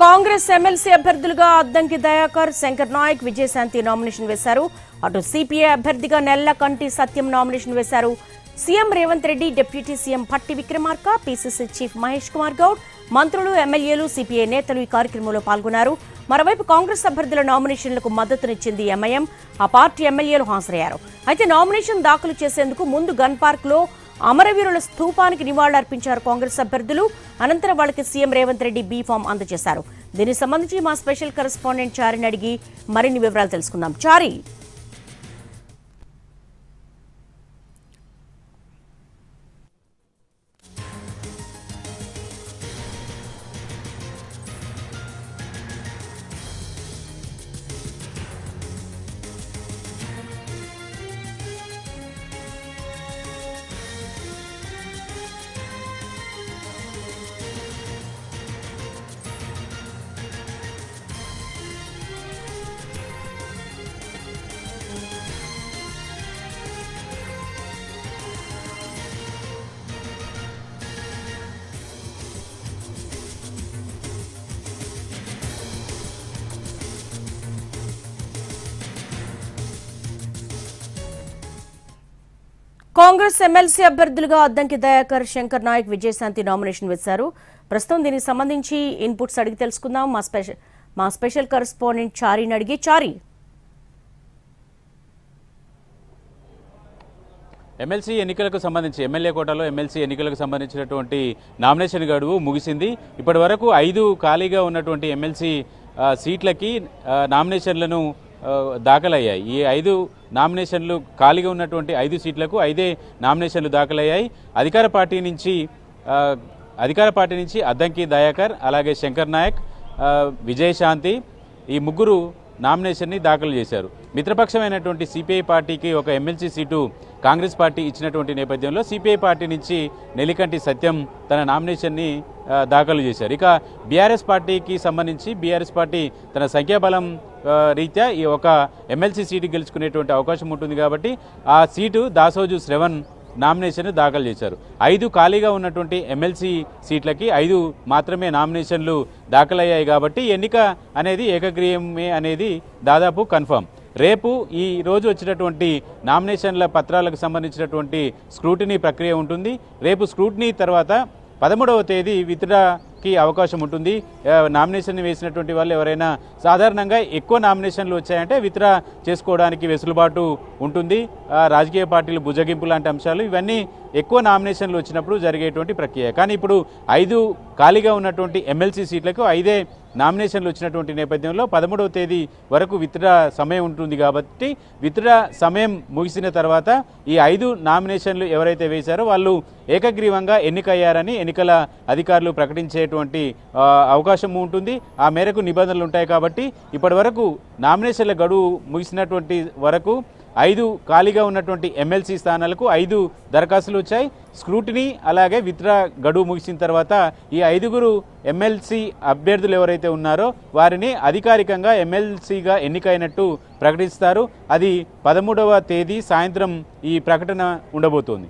Congress MLC అభ్యర్థులుగా Addanki Dayakar, Shankar Naik, Vijayashanti nomination వేశారు. అటు సిపిఐ అభ్యర్థిగా నెల్లకంటి సత్యం నామినేషన్ వేశారు. CM Revanth Reddy, deputy CM Bhatti Vikramarka, PCC chief Mahesh Kumar Goud, మంత్రులు, ఎమ్మెల్యేలు, సిపిఐ నేతలు ఈ కార్యక్రమంలో పాల్గొన్నారు. మరోవైపు కాంగ్రెస్ అభ్యర్థుల నామినేషన్లకు మద్దతునిచ్చింది ఎంఐఎం. ఆ పార్టీ ఎమ్మెల్యేలు హాజరయ్యారు. అయితే నామినేషన్ దాఖలు చేసేందుకు ముందు గన్ పార్క్ లో అమరవీరుల స్థూపానికి నివాళులర్పించారు కాంగ్రెస్ అభ్యర్థులు. అనంతరం వాళ్ళకి CM Revanth Reddy B form అందజేశారు. దీనికి సంబంధించి మా స్పెషల్ కరెస్పాండెంట్ చారిని అడిగి మరిన్ని వివరాలు తెలుసుకుందాం. చారి, కాంగ్రెస్ ఎమ్మెల్సీ అభ్యర్థులుగా అద్దంకి దయాకర్, శంకర్ నాయక్, విజయశాంతి నామినేషన్ వేశారు. ప్రస్తుతం దీనికి సంబంధించి ఇన్పుట్స్ అడిగి తెలుసుకుందాం. మా స్పెషల్ కరెస్పాండెంట్ చారిని అడిగి. చారి, ఎమ్మెల్సీ ఎన్నికలకు సంబంధించి ఎమ్మెల్యే కోటాలో ఎమ్మెల్సీ ఎన్నికలకు సంబంధించినటువంటి నామినేషన్ గడువు ముగిసింది. ఇప్పటి వరకు 5 ఖాళీగా ఉన్నటువంటి ఎమ్మెల్సీ సీట్లకి నామినేషన్లను దాఖలయ్యాయి. ఈ 5 నామినేషన్లు ఖాళీగా ఉన్నటువంటి 5 సీట్లకు 5 నామినేషన్లు దాఖలయ్యాయి. అధికార పార్టీ నుంచి అద్దంకి దయాకర్, అలాగే శంకర్ నాయక్, విజయశాంతి ఈ ముగ్గురు నామినేషన్ని దాఖలు చేశారు. మిత్రపక్షమైనటువంటి సిపిఐ పార్టీకి ఒక ఎమ్మెల్సీ సీటు కాంగ్రెస్ పార్టీ ఇచ్చినటువంటి నేపథ్యంలో సిపిఐ పార్టీ నుంచి నెల్లికంటి సత్యం తన నామినేషన్ని దాఖలు చేశారు. ఇక బీఆర్ఎస్ పార్టీకి సంబంధించి బీఆర్ఎస్ పార్టీ తన సంఖ్యాబలం రీత్యా ఈ ఒక ఎమ్మెల్సీ సీటు గెలుచుకునేటువంటి అవకాశం ఉంటుంది కాబట్టి ఆ సీటు దాసోజు శ్రవణ్ నామినేషన్ దాఖలు చేశారు. 5 ఖాళీగా ఉన్నటువంటి ఎమ్మెల్సీ సీట్లకి 5 మాత్రమే నామినేషన్లు దాఖలయ్యాయి కాబట్టి ఎన్నిక అనేది ఏకగ్రీవమే అనేది దాదాపు కన్ఫర్మ్. రేపు ఈ రోజు వచ్చినటువంటి నామినేషన్ల పత్రాలకు సంబంధించినటువంటి స్క్రూటినీ ప్రక్రియ ఉంటుంది. రేపు స్క్రూటినీ తర్వాత 13వ తేదీ విత్డ్రాకి అవకాశం ఉంటుంది. నామినేషన్ వేసినటువంటి వాళ్ళు ఎవరైనా సాధారణంగా ఎక్కువ నామినేషన్లు వచ్చాయంటే విత్డ్రా చేసుకోవడానికి వెసులుబాటు ఉంటుంది. రాజకీయ పార్టీలు బుజ్జగింపు లాంటి అంశాలు ఇవన్నీ ఎక్కువ నామినేషన్లు వచ్చినప్పుడు జరిగేటువంటి ప్రక్రియ. కానీ ఇప్పుడు 5 ఖాళీగా ఉన్నటువంటి ఎమ్మెల్సీ సీట్లకు 5 నామినేషన్లు వచ్చినటువంటి నేపథ్యంలో 13వ తేదీ వరకు విత్డ్రా సమయం ఉంటుంది కాబట్టి విత్డ్రా సమయం ముగిసిన తర్వాత ఈ 5 నామినేషన్లు ఎవరైతే వేశారో వాళ్ళు ఏకగ్రీవంగా ఎన్నికయ్యారని ఎన్నికల అధికారులు ప్రకటించేటువంటి అవకాశం ఉంటుంది. ఆ మేరకు నిబంధనలు ఉంటాయి కాబట్టి ఇప్పటి వరకు నామినేషన్ల గడువు ముగిసినటువంటి వరకు 5 ఖాళీగా ఉన్నటువంటి ఎమ్మెల్సీ స్థానాలకు 5 దరఖాస్తులు వచ్చాయి. స్క్రూటినీ అలాగే విత్డ్రా గడువు ముగిసిన తర్వాత ఈ 5గురు ఎమ్మెల్సీ అభ్యర్థులు ఎవరైతే ఉన్నారో వారిని అధికారికంగా ఎమ్మెల్సీగా ఎన్నికైనట్టు ప్రకటిస్తారు. అది 13వ తేదీ సాయంత్రం ఈ ప్రకటన ఉండబోతోంది.